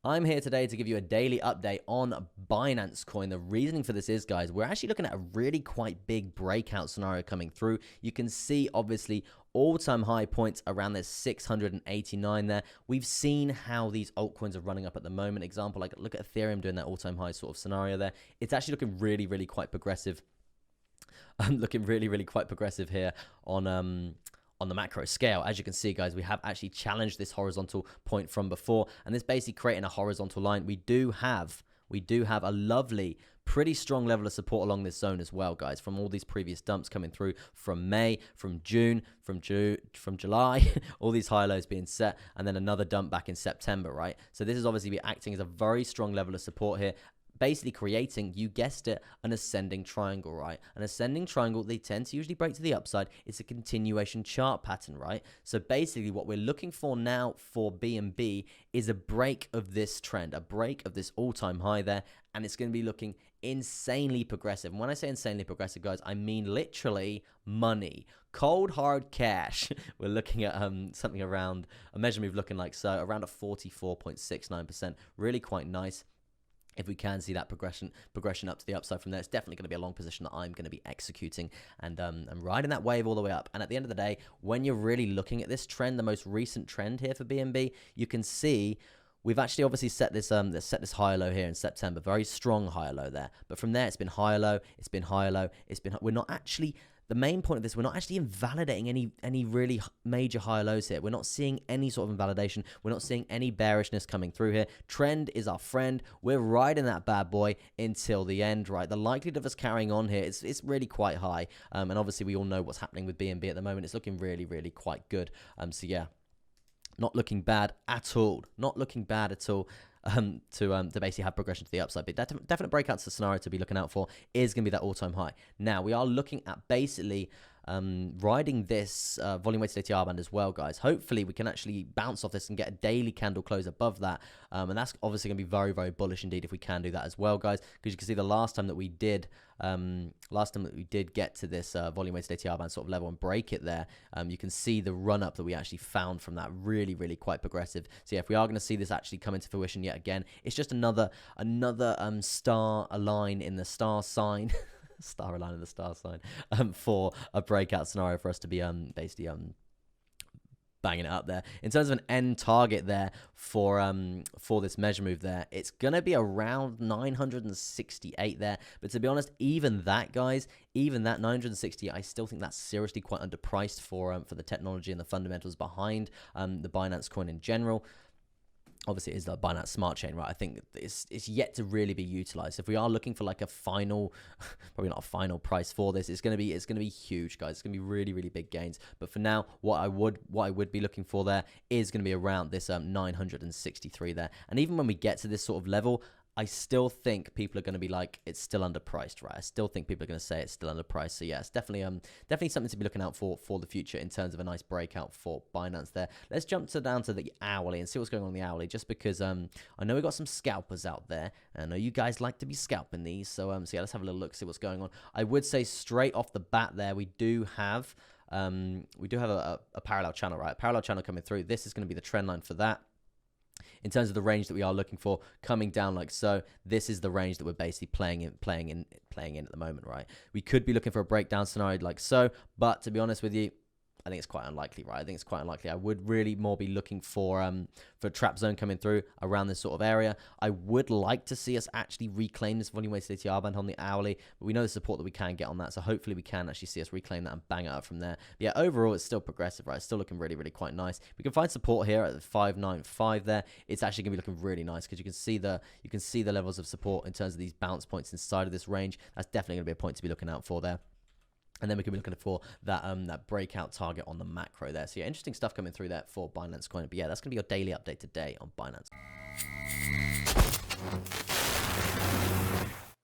I'm here today to give you a daily update on Binance Coin. The reasoning for this is, guys, we're actually looking at a really quite big breakout scenario coming through. You can see, obviously, all-time high points around this 689 there. We've seen how these altcoins are running up at the moment. Example, like look at Ethereum doing that all-time high sort of scenario there. It's actually looking really, really quite progressive. Looking really, really quite progressive here on the macro scale. As you can see, guys, we have actually challenged this horizontal point from before, and this basically creating a horizontal line. We do have a lovely, pretty strong level of support along this zone as well, guys, from all these previous dumps coming through from May, from June, from July, all these high lows being set, and then another dump back in September, right? So this is obviously be acting as a very strong level of support here, basically creating, you guessed it, an ascending triangle, right? An ascending triangle, they tend to usually break to the upside. It's a continuation chart pattern, right? So basically what we're looking for now for BNB is a break of this trend, a break of this all-time high there, and it's going to be looking insanely progressive. And when I say insanely progressive, guys, I mean literally money, cold hard cash. We're looking at something around a measure move looking like so, around a 44.69%, really quite nice. If we can see that progression up to the upside from there, it's definitely going to be a long position that I'm going to be executing and riding that wave all the way up. And at the end of the day, when you're really looking at this trend, the most recent trend here for BNB, you can see we've actually obviously set this higher low here in September, very strong higher low there. But from there, it's been higher low, it's been higher low, we're not actually. The main point of this, we're not actually invalidating any really major high lows here. We're not seeing any sort of invalidation. We're not seeing any bearishness coming through here. Trend is our friend. We're riding that bad boy until the end, right? The likelihood of us carrying on here, it's really quite high. And obviously, we all know what's happening with BNB at the moment. It's looking really, really quite good. So yeah, not looking bad at all. Not looking bad at all. To basically have progression to the upside. But that definite breakout scenario to be looking out for is going to be that all-time high. Now, we are looking at basically riding this volume weighted ATR band as well, guys. Hopefully, we can actually bounce off this and get a daily candle close above that. And that's obviously going to be very, very bullish indeed if we can do that as well, guys. Because you can see the last time that we did get to this volume weighted ATR band sort of level and break it there, you can see the run up that we actually found from that, really, really quite progressive. So yeah, if we are going to see this actually come into fruition yet again, it's just another star align in the star sign. Star align in the star sign for a breakout scenario for us to be basically banging it up there. In terms of an end target there for this measure move there, it's gonna be around 968 there. But to be honest, even that, guys, even that 960, I still think that's seriously quite underpriced for the technology and the fundamentals behind the Binance coin in general. Obviously, it is the Binance Smart Chain, right? I think it's yet to really be utilized. If we are looking for like a final, probably not a final price for this, it's gonna be huge, guys. It's gonna be really, really big gains. But for now, what I would be looking for there is gonna be around this 963 there. And even when we get to this sort of level, I still think people are going to be like, it's still underpriced, right? I still think people are going to say it's still underpriced. So yeah, it's definitely something to be looking out for the future in terms of a nice breakout for Binance there. Let's jump down to the hourly and see what's going on in the hourly, just because I know we got some scalpers out there, and I know you guys like to be scalping these. So yeah, let's have a little look, see what's going on. I would say straight off the bat there, we do have a parallel channel, right? A parallel channel coming through. This is going to be the trend line for that. In terms of the range that we are looking for, coming down like so, this is the range that we're basically playing in at the moment, right? We could be looking for a breakdown scenario like so, but to be honest with you, I think it's quite unlikely, right? I think it's quite unlikely. I would really more be looking for a trap zone coming through around this sort of area. I would like to see us actually reclaim this volume weighted ATR band on the hourly, but we know the support that we can get on that, so hopefully we can actually see us reclaim that and bang it up from there. But yeah, overall, it's still progressive, right? It's still looking really, really quite nice. We can find support here at the 595 there. It's actually going to be looking really nice because you can see the levels of support in terms of these bounce points inside of this range. That's definitely going to be a point to be looking out for there. And then we can be looking for that breakout target on the macro there. So yeah, interesting stuff coming through there for Binance Coin. But yeah, that's going to be your daily update today on Binance.